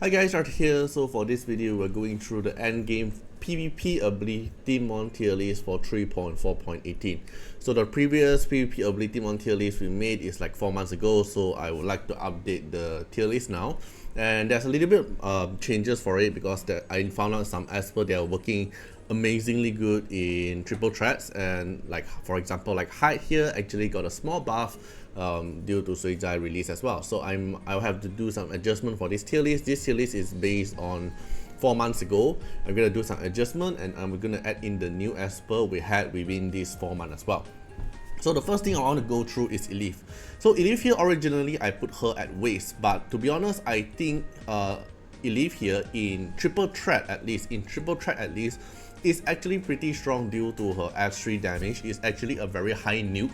Hi guys, Artiar here. So for this video, we're going through the endgame PvP Abilimon tier list for 3.4.18. So the previous PvP Abilimon tier list we made is like 4 months ago, so I would like to update the tier list now. And there's a little bit changes for it because I found out some Esper they are working amazingly good in triple threats, and like for example like 𝐻𝐻 here actually got a small buff due to 𝐀𝐁𝐈𝐋𝐈𝐌𝐻𝐍 release as well. So I'll have to do some adjustment for this tier list. This tier list is based on 4 months ago. I'm gonna do some adjustment and I'm gonna add in the new Esper we had within these 4 months as well. So the first thing I want to go through is 𝐀𝐁𝐈𝐋𝐈𝐌𝐻𝐍. So 𝐀𝐁𝐈𝐋𝐈𝐌𝐻𝐶 here originally I put her at waist, but to be honest I think 𝐀𝐁𝐈𝐋𝐈𝐌𝐻𝐍 here in triple threat at least is actually pretty strong due to her S3 damage. It's actually a very high nuke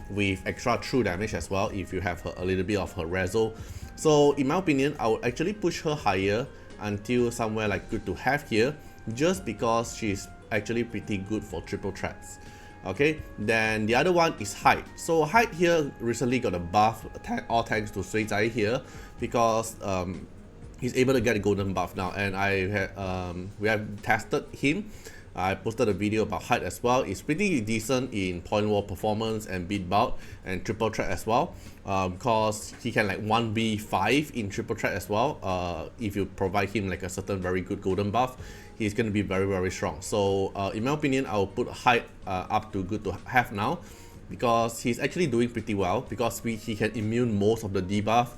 with extra true damage as well if you have a little bit of her reso. So in my opinion, I would actually push her higher until somewhere like good to have here, just because she's actually pretty good for triple threats. Okay, then the other one is 𝐻𝐻. So 𝐻𝐻 here recently got a buff, all thanks to 𝐀𝐁𝐈𝐋𝐈𝐌𝐻 here, because he's able to get a golden buff now, and we have tested him. I posted a video about 𝐻𝐻 as well. It's pretty decent in point war performance and beat bout and triple threat as well, because he can like 1v5 in triple threat as well. If you provide him like a certain very good golden buff, he's going to be very strong. So in my opinion, I'll put 𝐻𝐻 up to good to have now, because he's actually doing pretty well, because he can immune most of the debuff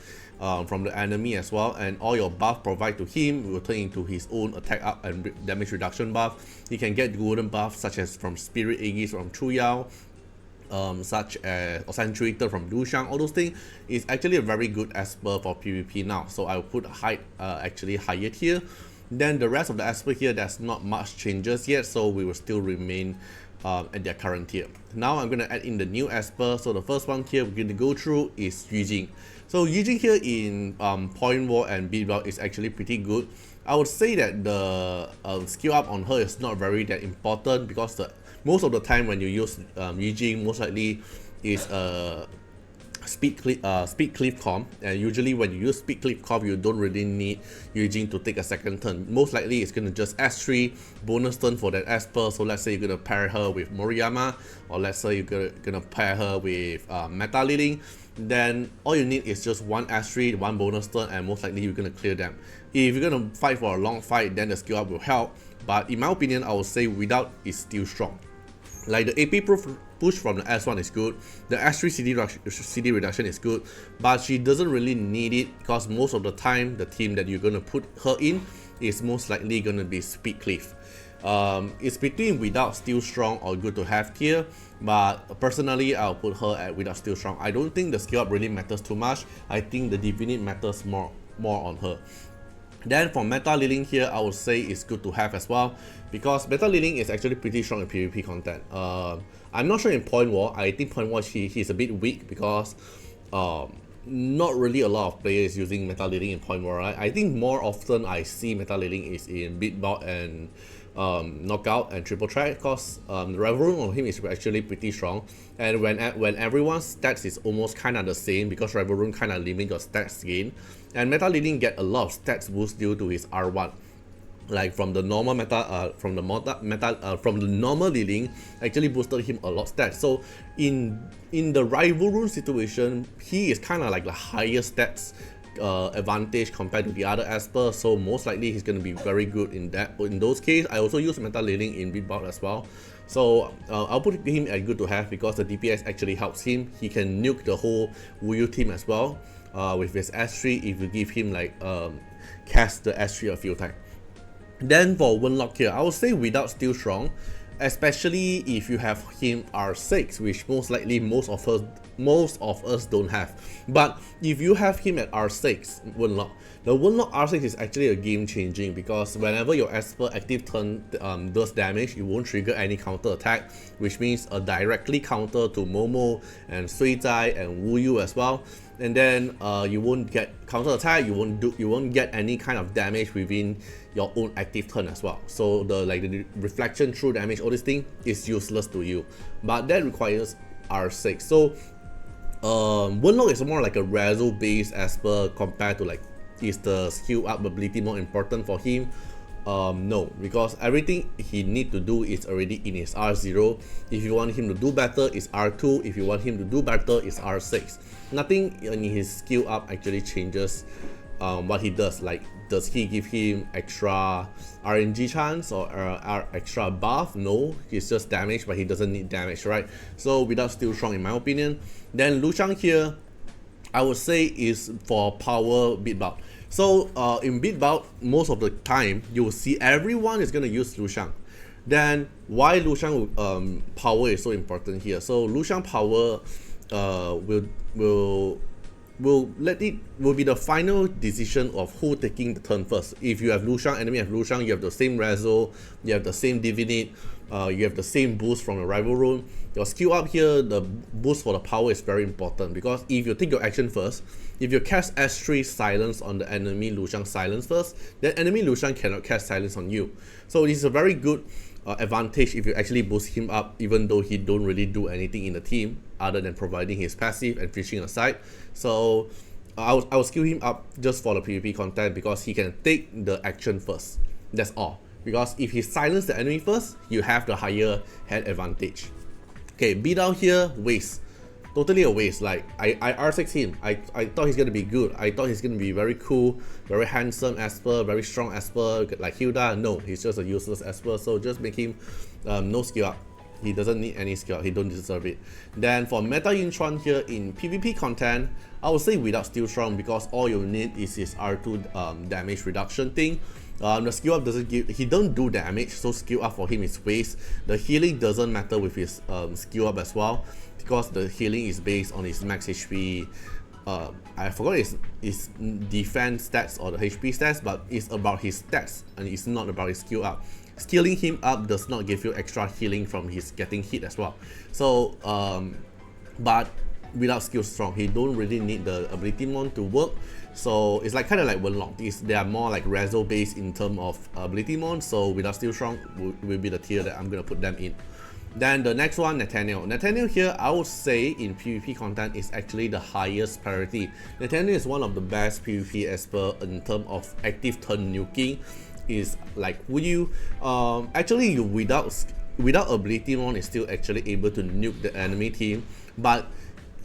from the enemy as well, and all your buff provide to him will turn into his own attack up and damage reduction buff. He can get golden buff such as from Spirit Aegis from Chuyao, such as Accentuator from Lu Chang. All those things is actually a very good Esper for PvP now, so I'll put 𝐻𝐻 actually higher here. Then the rest of the Esper here, there's not much changes yet, so we will still remain at their current tier. Now I'm going to add in the new Esper. So the first one here we're going to go through is 𝐸𝐁. So 𝐸𝐁 here in point war and beat bout is actually pretty good. I would say that the skill up on her is not very that important, because most of the time when you use 𝐸𝐁, most likely is speed cleave comp, and usually when you use speed cleave comp you don't really need 𝐸𝐁 to take a second turn. Most likely it's going to just S3 bonus turn for that Esper. So let's say you're going to pair her with Moriyama, or let's say you're going to pair her with Meta Leading, then all you need is just one S3, one bonus turn, and most likely you're going to clear them. If you're going to fight for a long fight, then the skill up will help, but in my opinion I would say without is still strong. Like the AP push from the S1 is good, the S3 CD reduction is good, but she doesn't really need it, because most of the time the team that you're going to put her in is most likely going to be speed cleave. It's between without still strong or good to have tier, but personally I'll put her at without still strong. I don't think the skill up really matters too much. I think the divinity matters more on her. Then for Meta Leading here, I would say it's good to have as well, because Meta Leading is actually pretty strong in PvP content. I'm not sure in point war. I think point war he's a bit weak, because not really a lot of players using Meta Leading in point war, right? I think more often I see Meta Leading is in beat bout and knockout and triple threat, because the rival rune on him is actually pretty strong, and when everyone's stats is almost kind of the same, because rival rune kind of limit your stats gain, and Meta Leading get a lot of stats boost due to his R1. Like from the normal from the normal leading actually boosted him a lot of stats. So in the rival rune situation, he is kind of like the highest stats advantage compared to the other Esper, so most likely he's going to be very good in that. But in those cases, I also use Meta Leading in beat bout as well. So I'll put him at good to have, because the DPS actually helps him. He can nuke the whole Wuyu team as well with his S3 if you give him like cast the S3 a few times. Then for Warlock here, I would say without still strong, especially if you have him R6, which most likely most of us don't have. But if you have him at R6 Warlock, the Warlock R6 is actually a game changing, because whenever your Esper active turn does damage, it won't trigger any counter attack, which means a directly counter to Momo and 𝐀𝐁𝐈𝐋𝐈 and Wuyu as well. And then you won't get counter attack, you won't get any kind of damage within your own active turn as well. So the reflection, true damage, all this thing is useless to you, but that requires R6. So Warlock is more like a reso based Esper compared to like is the skill up ability more important for him? No, because everything he need to do is already in his R0. If you want him to do better, it's R2. If you want him to do better, it's R6. Nothing in his skill up actually changes what he does. Like, does he give him extra RNG chance or extra buff? No, it's just damage, but he doesn't need damage, right? So without still strong, in my opinion. Then Lu Chang here, I would say is for power beat bout. So in beat bout, most of the time you will see everyone is gonna use Lu Chang. Then why Lu Chang power is so important here? So Lu Chang power will be the final decision of who taking the turn first. If you have Lu Chang, enemy have Lu Chang, you have the same Rezo, you have the same Divinate, you have the same boost from the rival room. Your skill up here, the boost for the power is very important, because if you take your action first, if you cast S3 silence on the enemy Lu Chang silence first, then enemy Lu Chang cannot cast silence on you. So this is a very good advantage if you actually boost him up, even though he don't really do anything in the team other than providing his passive and fishing aside. So I will skill him up just for the PvP content, because he can take the action first. That's all. Because if he silences the enemy first, you have the higher head advantage. Okay, beat down here, waste. Totally a waste. Like, I R6 him. I thought he's gonna be good. I thought he's gonna be very cool, very handsome Esper, very strong Esper, like Hilda. No, he's just a useless Esper. So just make him no skill up. He doesn't need any skill up. He don't deserve it. Then for Meta Yintron here in PvP content, I would say without still strong, because all you need is his R2 damage reduction thing. The skill up doesn't give, he don't do damage, so skill up for him is waste. The healing doesn't matter with his skill up as well, because the healing is based on his max HP. I forgot his defense stats or the HP stats, but it's about his stats and it's not about his skill up. Skilling him up does not give you extra healing from his getting hit as well. So but without skill strong, he don't really need the Abilimon to work. So it's like kind of like Warlock. They are more like Rezo based in terms of Abilimon. So without still strong will be the tier that I'm gonna put them in. Then the next one, Nathaniel. Nathaniel here, I would say in PvP content is actually the highest priority. Nathaniel is one of the best PvP Esper in terms of active turn nuking. Is like, would you actually you without Abilimon is still actually able to nuke the enemy team, but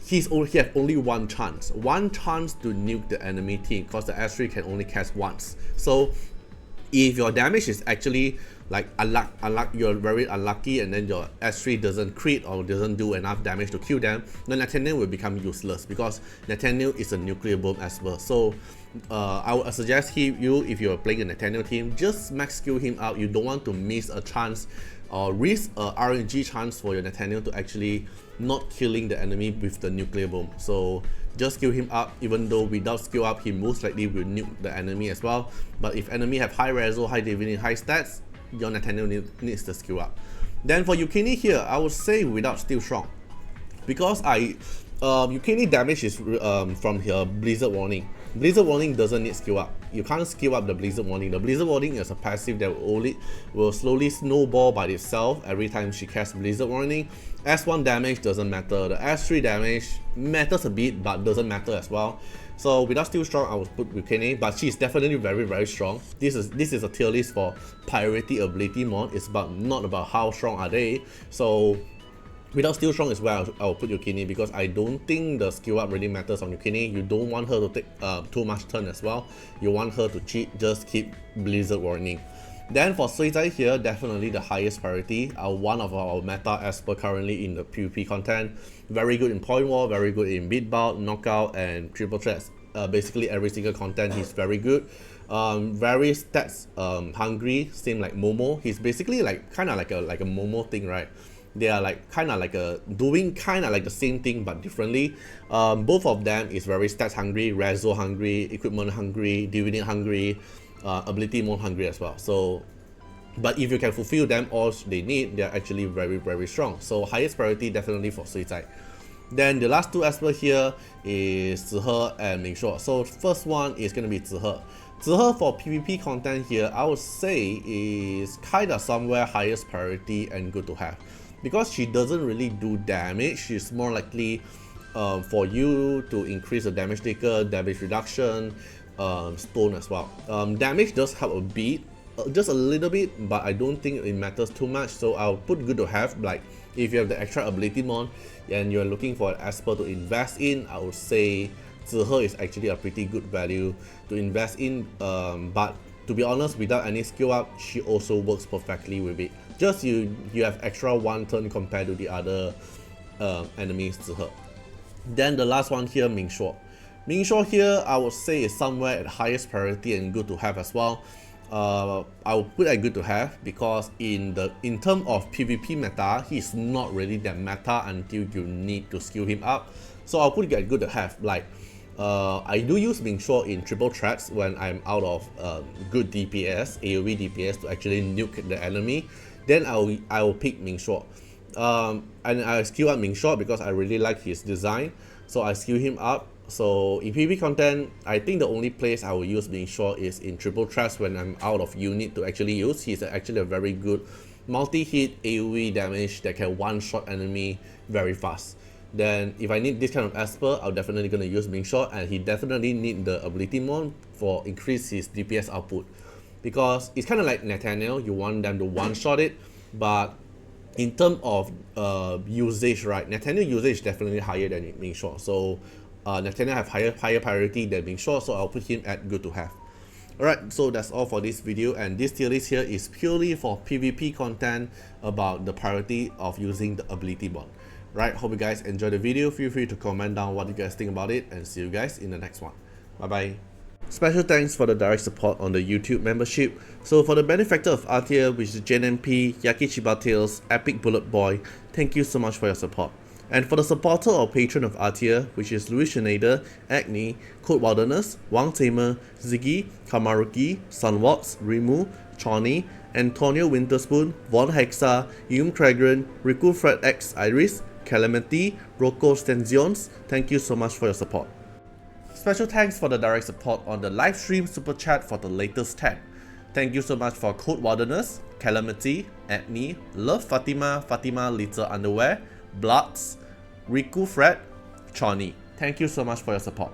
he have only one chance to nuke the enemy team, because the S3 can only cast once. So if your damage is actually like you're very unlucky, and then your S3 doesn't crit or doesn't do enough damage to kill them, then Nathaniel will become useless, because Nathaniel is a nuclear bomb Esper. So I would suggest you, if you're playing a Nathaniel team, just max skill him out. You don't want to miss a chance or risk a RNG chance for your Nathaniel to actually not killing the enemy with the nuclear bomb. So just skill him up. Even though without skill up, he most likely will nuke the enemy as well. But if enemy have high reso, high divinity, high stats, your Nathaniel needs the skill up. Then for 𝐀𝐁𝐈 here, I would say without still strong, because 𝐀𝐁𝐈 damage is from here Blizzard Warning. Blizzard Warning doesn't need skill up. You can't skill up the Blizzard Warning. The Blizzard Warning is a passive that will slowly snowball by itself every time she casts Blizzard Warning. S1 damage doesn't matter. The S3 damage matters a bit, but doesn't matter as well. So without still strong, I would put 𝐀𝐁𝐈, but she's definitely very strong. This is a tier list for priority Abilimon. It's not about how strong are they. So without still strong as well, I'll put 𝐀𝐁𝐈, because I don't think the skill up really matters on 𝐀𝐁𝐈. You don't want her to take too much turn as well. You want her to cheat, just keep Blizzard Warning. Then for Dislyte here, definitely the highest priority. One of our meta Esper currently in the PvP content. Very good in point war, very good in beat bout, knockout, and triple threats. Basically every single content he's very good. Very stats hungry, same like Momo. He's basically like kind of like a Momo thing, right? They are like doing the same thing but differently. Both of them is very stats hungry, reso hungry, equipment hungry, dividend hungry, Abilimon hungry as well. So, but if you can fulfill them all they need, they're actually very strong. So highest priority definitely for Dislyte. Then the last two Esper here is 𝐀𝐁 and Mingaw. So first one is gonna be 𝐀𝐁. 𝐀𝐁 for PvP content here, I would say is kinda somewhere highest priority and good to have, because she doesn't really do damage. She's more likely for you to increase the damage taker, damage reduction, stone as well. Damage does help a bit, just a little bit, but I don't think it matters too much, so I'll put good to have. Like if you have the extra Abilimon and you're looking for an Esper to invest in, I would say 𝐀𝐁𝐈𝐋𝐈𝐌𝐻 is actually a pretty good value to invest in, but to be honest, without any skill up, she also works perfectly with it. Just you have extra 1 turn compared to the other enemies 𝐀𝐁𝐈𝐋𝐻. Then the last one here, Mingaw. Mingaw here, I would say is somewhere at highest priority and good to have as well. I will put at good to have because in terms of PvP meta, he's not really that meta until you need to skill him up. So I'll put it at good to have. Like I do use Mingaw in triple threats when I'm out of good DPS, AoE DPS to actually nuke the enemy. Then I will pick Mingaw. And I skill up Mingaw because I really like his design. So I skill him up. So in PvP content, I think the only place I will use Mingaw is in triple threats when I'm out of unit to actually use. He's actually a very good multi-hit AoE damage that can one-shot enemy very fast. Then if I need this kind of Esper, I'm definitely gonna use Mingaw, and he definitely need the Abilimon for increase his DPS output. Because it's kind of like Nathaniel, you want them to one-shot it, but in terms of usage, right, Nathaniel usage is definitely higher than Mingaw. So Nathaniel have higher priority than Mingaw, so I'll put him at good to have. Alright, so that's all for this video, and this tier list here is purely for PvP content about the priority of using the Abilimon. Right, hope you guys enjoyed the video. Feel free to comment down what you guys think about it, and see you guys in the next one. Bye bye. Special thanks for the direct support on the YouTube membership. So for the benefactor of Artiar, which is JNMP, 𝐀𝐁𝐈𝐋𝐈𝐌𝐻𝐍, Epic Bullet Boy, thank you so much for your support. And for the supporter or patron of Artiar, which is Louis Schneider, 𝐀𝐁𝐈𝐋𝐈𝐌𝐻𝐍, Code Wilderness, Wang Tamer, Ziggy, Kamaruki, Sunwatts, Rimu, Chawny, Antonio Winterspoon, Von Hexa, 𝐀𝐁𝐈𝐋𝐈𝐌𝐻𝐍, Riku Fred X Iris, 𝐀𝐁𝐈𝐋, Rocco Stenzions, thank you so much for your support. Special thanks for the direct support on the live stream super chat for the latest tag. Thank you so much for Code Wilderness, 𝐀𝐁𝐈𝐋𝐈𝐌𝐻𝐍, Ethne, Love Fatima, Fatima Little Underwear, Bloods, Riku Fred, Chawny. Thank you so much for your support.